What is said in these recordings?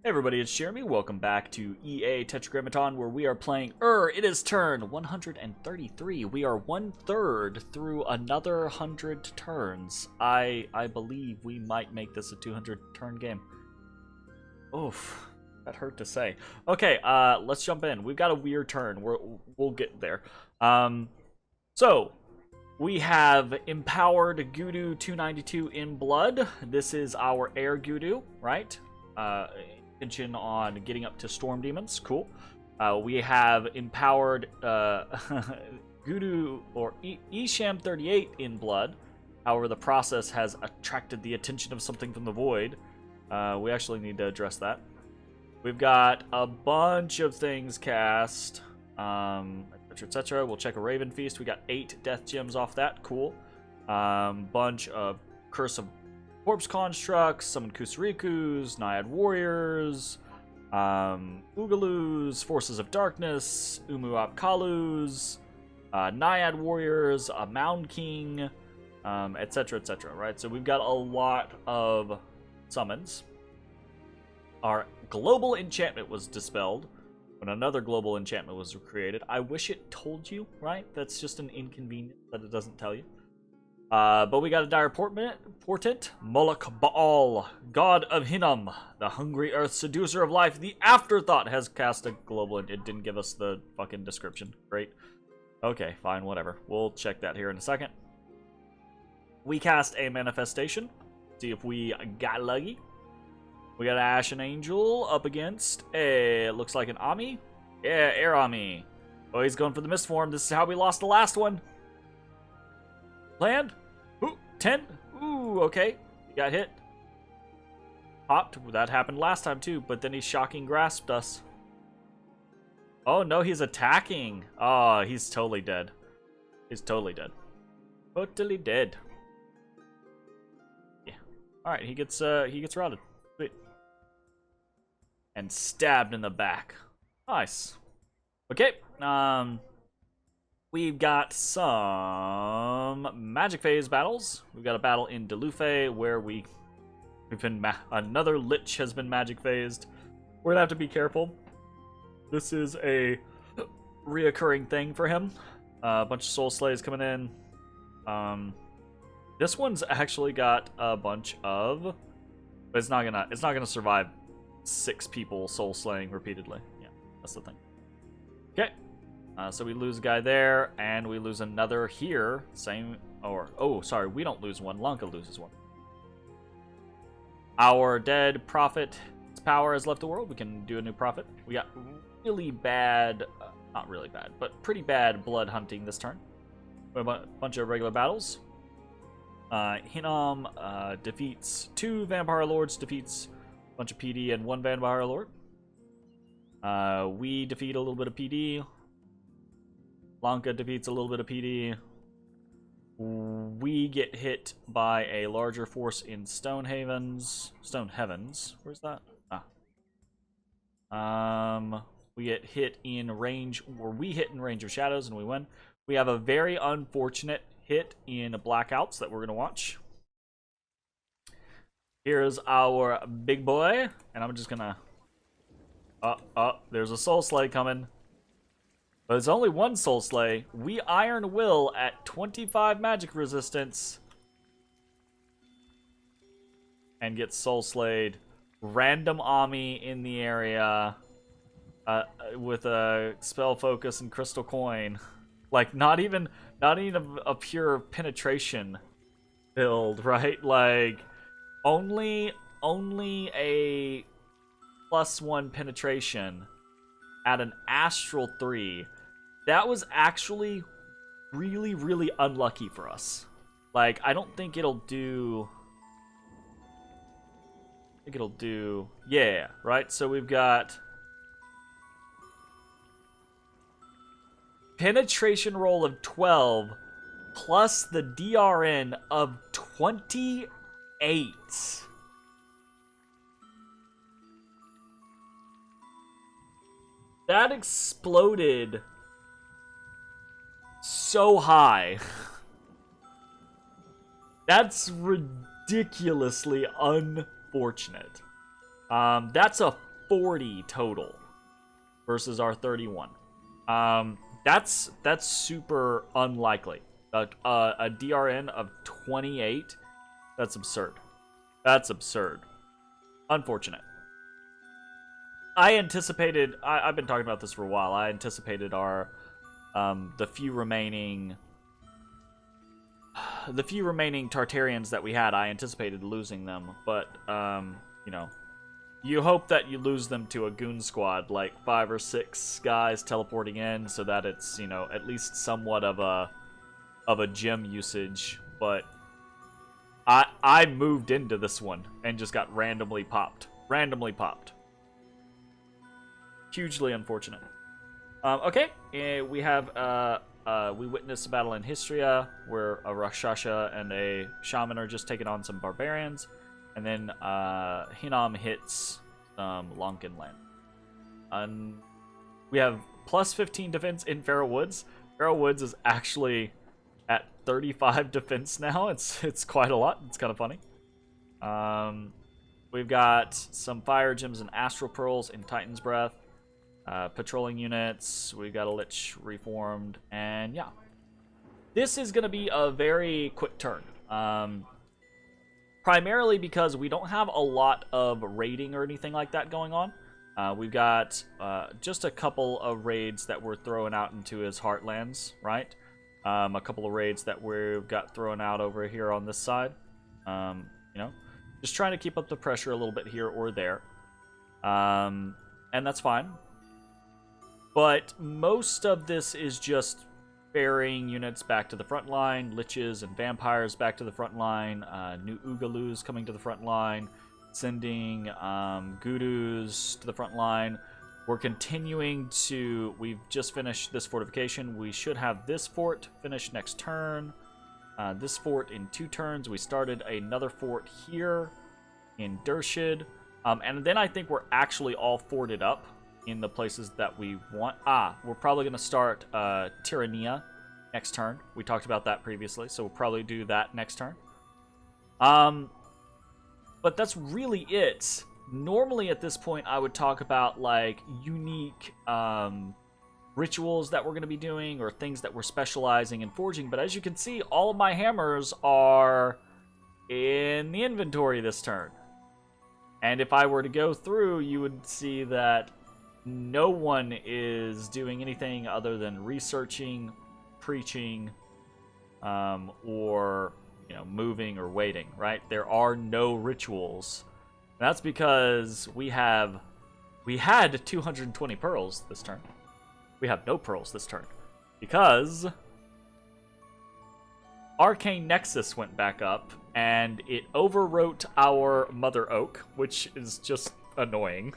Hey everybody, it's Jeremy. Welcome back to EA Tetragrammaton, where we are playing It is turn 133. We are 1/3 through another 100 turns. I believe we might make this a 200 turn game. Oof, that hurt to say. Okay, let's jump in. We've got a weird turn. We'll get there. So we have empowered Gudu 292 in blood. This is our air Gudu, right? Attention on getting up to storm demons. Cool. We have empowered Gudu or Isham 38 in blood. However, the process has attracted the attention of something from the void. We actually need to address that. We've got a bunch of things cast, etc, etc. We'll check a Raven Feast. We got 8 death gems off that. Cool. Bunch of Curse of Corpse Constructs, Summon Kusarikus, Naiad Warriors, Oogalus, Forces of Darkness, Umuap Kalus, Naiad Warriors, a Mound King, etc, etc, right? So we've got a lot of summons. Our global enchantment was dispelled when another global enchantment was created. I wish it told you, right? That's just an inconvenience that it doesn't tell you. But we got a dire portent. Moloch Baal, god of Hinnom, the hungry earth, seducer of life. The afterthought has cast a global, and it didn't give us the fucking description. Great. Okay, fine, whatever. We'll check that here in a second. We cast a manifestation. See if we got lucky. We got Ashen Angel up against looks like an Ami. Yeah, Air Ami. Oh, he's going for the mist form. This is how we lost the last one. Land. Ooh, 10. Ooh, okay. He got hit. Popped. That happened last time too, but then he shocking grasped us. Oh no, he's attacking. Oh, he's totally dead. He's totally dead. Totally dead. Yeah. Alright, he gets routed. Sweet. And stabbed in the back. Nice. Okay. We've got some magic phase battles. We've got a battle in Delufe where we've been another Lich has been magic phased. We're gonna have to be careful. This is a reoccurring thing for him. A bunch of soul slays coming in. This one's actually got a bunch of, but it's not gonna survive 6 people soul slaying repeatedly. Yeah, that's the thing. Okay. So we lose a guy there, and we lose another here. Same, or, oh, sorry, we don't lose one. Lanka loses one. Our dead prophet's power has left the world. We can do a new prophet. We got really bad, not really bad, but pretty bad blood hunting this turn. We have a bunch of regular battles. Hinnom defeats 2 Vampire Lords, defeats a bunch of PD and 1 Vampire Lord. We defeat a little bit of PD. Lanka defeats a little bit of PD. We get hit by a larger force in Stone Heavens. Where's that? We get hit in range, or we hit in range of shadows, and we win. We have a very unfortunate hit in blackouts that we're gonna watch. Here's our big boy, and I'm just gonna. There's a soul slay coming. But it's only 1 soul slay. We Iron Will at 25 magic resistance. And get soul slayed. Random Ami in the area. With a spell focus and crystal coin. Like, not even a pure penetration build, right? Like, only a +1 penetration at an astral 3. That was actually really, really unlucky for us. Like, I don't think it'll do. I think it'll do. Yeah, right? So we've got penetration roll of 12 plus the DRN of 28. That exploded so high. That's ridiculously unfortunate. That's a 40 total versus our 31. That's super unlikely. A DRN of 28. That's absurd. That's absurd. Unfortunate. I anticipated. I've been talking about this for a while. I anticipated our the few remaining Tartarians that we had. I anticipated losing them, but you know, you hope that you lose them to a goon squad, like 5 or 6 guys teleporting in, so that it's, you know, at least somewhat of a gem usage. But I moved into this one and just got randomly popped. Hugely unfortunate. Okay, we have we witnessed a battle in Histria where a Rakshasa and a shaman are just taking on some barbarians, and then Hinam hits Lankan land. We have plus 15 defense in Faroe Woods. Faroe Woods is actually at 35 defense now. It's quite a lot. It's kind of funny. We've got some fire gems and astral pearls in Titan's Breath. Patrolling units. We've got a Lich reformed. And yeah. This is going to be a very quick turn. Primarily because we don't have a lot of raiding or anything like that going on. We've got just a couple of raids that we're throwing out into his heartlands, right? A couple of raids that we've got thrown out over here on this side. You know, just trying to keep up the pressure a little bit here or there. And that's fine. But most of this is just ferrying units back to the front line, liches and vampires back to the front line, new Oogalus coming to the front line, sending Gurus to the front line. We're continuing to... We've just finished this fortification. We should have this fort finished next turn. This fort in 2 turns. We started another fort here in Dershid. And then I think we're actually all forted up in the places that we want. We're probably going to start Tyrannia next turn. We talked about that previously, so we'll probably do that next turn. But that's really it. Normally at this point I would talk about like unique rituals that we're going to be doing or things that we're specializing in forging, but as you can see, all of my hammers are in the inventory this turn. And if I were to go through, you would see that no one is doing anything other than researching, preaching, or, you know, moving or waiting, right? There are no rituals. That's because we had 220 pearls this turn. We have no pearls this turn because Arcane Nexus went back up and it overwrote our Mother Oak, which is just annoying.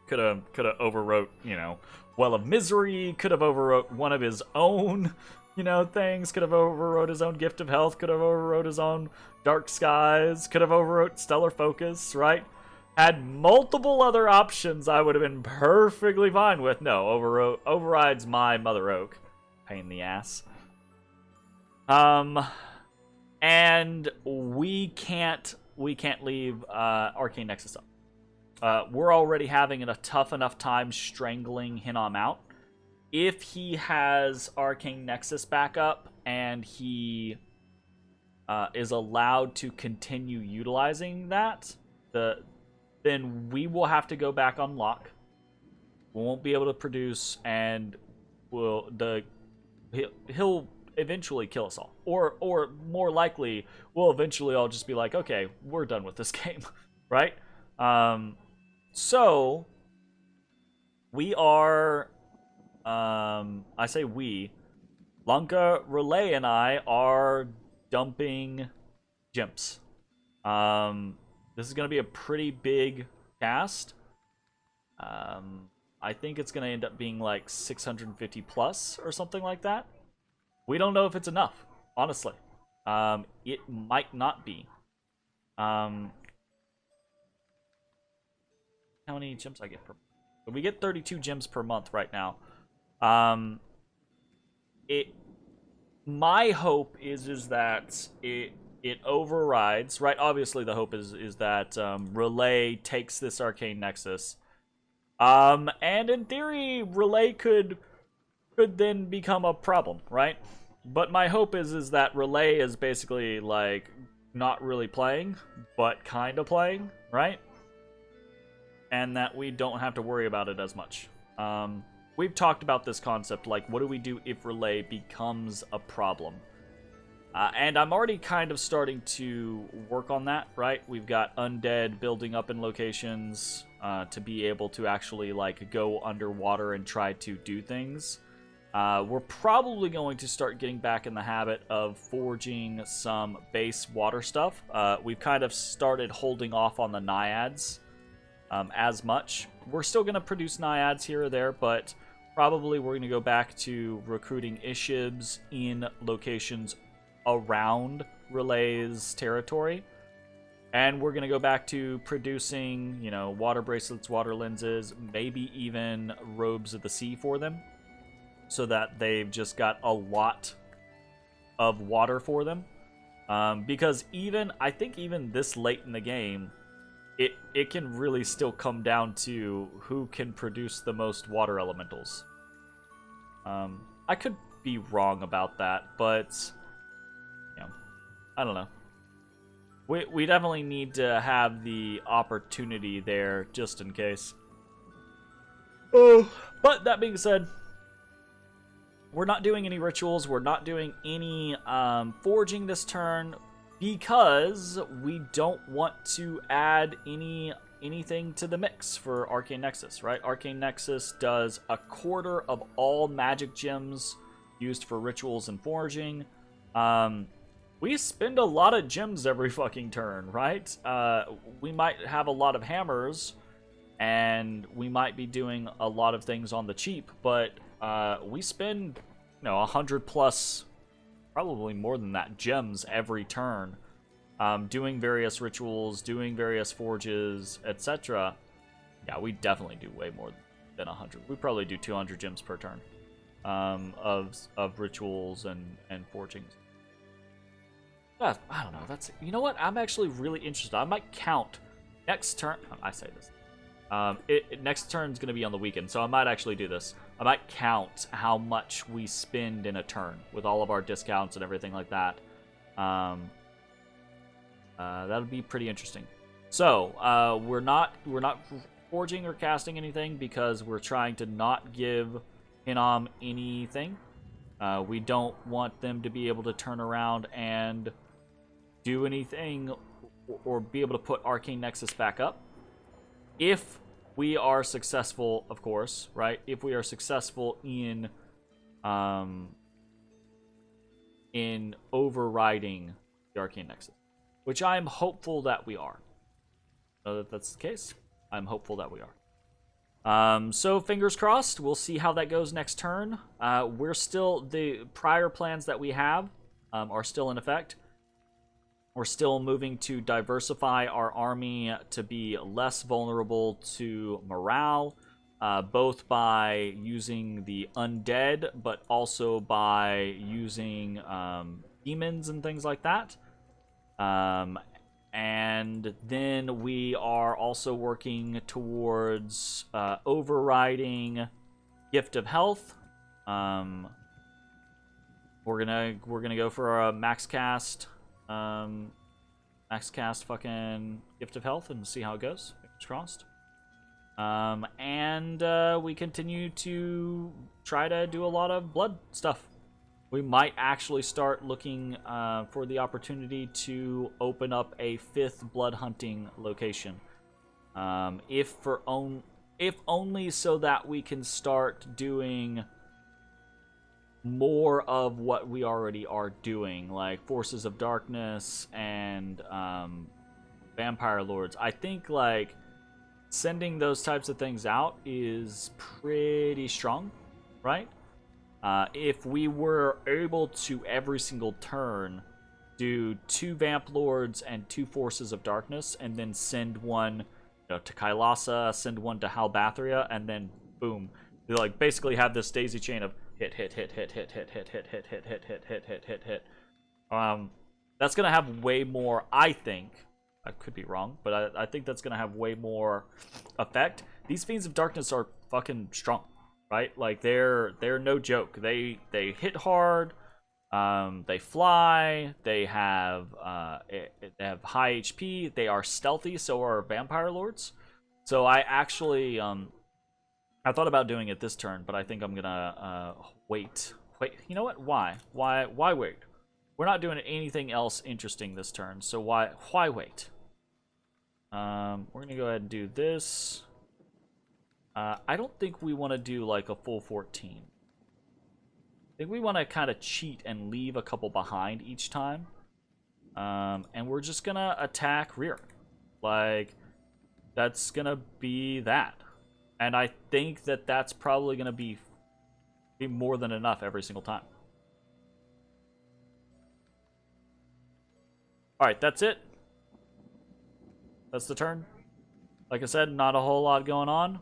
Could have overwrote, you know, Well of Misery. Could have overwrote one of his own, you know, things. Could have overwrote his own Gift of Health. Could have overwrote his own Dark Skies. Could have overwrote Stellar Focus, right? Had multiple other options I would have been perfectly fine with. No, overrides my Mother Oak. Pain in the ass. And we can't leave Arcane Nexus up. We're already having a tough enough time strangling Hinam out. If he has Arcane Nexus back up and he is allowed to continue utilizing that, then we will have to go back on lock. We won't be able to produce, and he'll eventually kill us all. Or more likely, we'll eventually all just be like, okay, we're done with this game, right? So, we are, I say we, Lanka, Relay, and I are dumping gems. This is going to be a pretty big cast. I think it's going to end up being like 650 plus or something like that. We don't know if it's enough, honestly. It might not be. How many gems I get per month? We get 32 gems per month right now. My hope is that it overrides, right? Obviously, the hope is that Relay takes this Arcane Nexus. And in theory, Relay could then become a problem, right? But my hope is that Relay is basically, like, not really playing, but kind of playing, right? And that we don't have to worry about it as much. We've talked about this concept, like, what do we do if Relay becomes a problem? And I'm already kind of starting to work on that, right? We've got undead building up in locations to be able to actually, like, go underwater and try to do things. We're probably going to start getting back in the habit of forging some base water stuff. We've kind of started holding off on the naiads as much. We're still going to produce naiads here or there, but probably we're going to go back to recruiting ishibs in locations around Relay's territory. And we're going to go back to producing, you know, water bracelets, water lenses, maybe even robes of the sea for them, so that they've just got a lot of water for them. Because I think even this late in the game, it can really still come down to who can produce the most water elementals. I could be wrong about that, but you know, I don't know. We definitely need to have the opportunity there just in case. Oh, but that being said, we're not doing any rituals. We're not doing any forging this turn because we don't want to add anything to the mix for Arcane Nexus, right? Arcane Nexus does 1/4 of all magic gems used for rituals and forging. We spend a lot of gems every fucking turn, right? We might have a lot of hammers, and we might be doing a lot of things on the cheap, but we spend, 100 plus, probably more than that, gems every turn, doing various rituals, doing various forges, etc. Yeah, we definitely do way more than 100. We probably do 200 gems per turn of rituals and forgings. I don't know. You know what? I'm actually really interested. I might count next turn. I say this. Next turn's going to be on the weekend, so I might actually do this. I might count how much we spend in a turn with all of our discounts and everything like that. That'll be pretty interesting. So we're not forging or casting anything because we're trying to not give Hinam anything. We don't want them to be able to turn around and do anything or be able to put Arcane Nexus back up. If we are successful, of course, right? If we are successful in overriding the Arcane Nexus, which I'm hopeful that we are. Know that that's the case. I'm hopeful that we are. So fingers crossed. We'll see how that goes next turn. The prior plans that we have are still in effect. We're still moving to diversify our army to be less vulnerable to morale, both by using the undead, but also by using demons and things like that. And then we are also working towards overriding Gift of Health. We're gonna go for a max cast fucking Gift of Health and see how it goes. Fingers crossed. And we continue to try to do a lot of blood stuff. We might actually start looking for the opportunity to open up a 5th blood hunting location. If only so that we can start doing more of what we already are doing, like Forces of Darkness and Vampire Lords. I think like sending those types of things out is pretty strong, right? If we were able to every single turn do 2 Vamp Lords and 2 Forces of Darkness, and then send one to Kailasa, send one to Halbathria, and then boom, they like basically have this daisy chain of hit. That's going to have way more, I think. I could be wrong, but I think that's going to have way more effect. These Fiends of Darkness are fucking strong, right? Like, they're no joke. They hit hard. They fly. They have high HP. They are stealthy, so are Vampire Lords. So I actually, I thought about doing it this turn, but I think I'm gonna wait. Wait, you know what? Why? Why wait? We're not doing anything else interesting this turn, so why wait? We're gonna go ahead and do this. I don't think we want to do like a full 14. I think we want to kind of cheat and leave a couple behind each time. And we're just gonna attack rear. Like, that's gonna be that. And I think that that's probably gonna be more than enough every single time. Alright, that's it. That's the turn. Like I said, not a whole lot going on.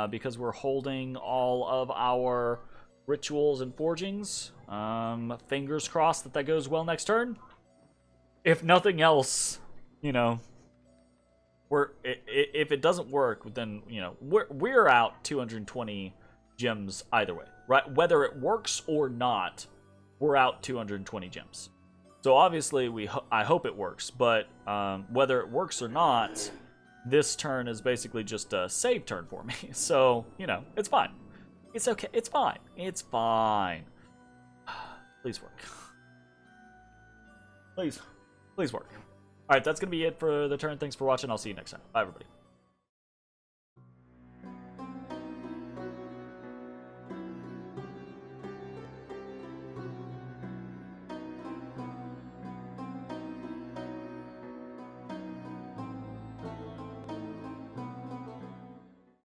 Because we're holding all of our rituals and forgings. Fingers crossed that goes well next turn. If nothing else, you know, if it doesn't work, then, you know, we're out 220 gems either way, right? Whether it works or not, we're out 220 gems. So obviously I hope it works, but whether it works or not, this turn is basically just a save turn for me. So, you know, it's fine. It's okay. It's fine. It's fine. Please work. Please work. All right, that's going to be it for the turn. Thanks for watching. I'll see you next time. Bye, everybody.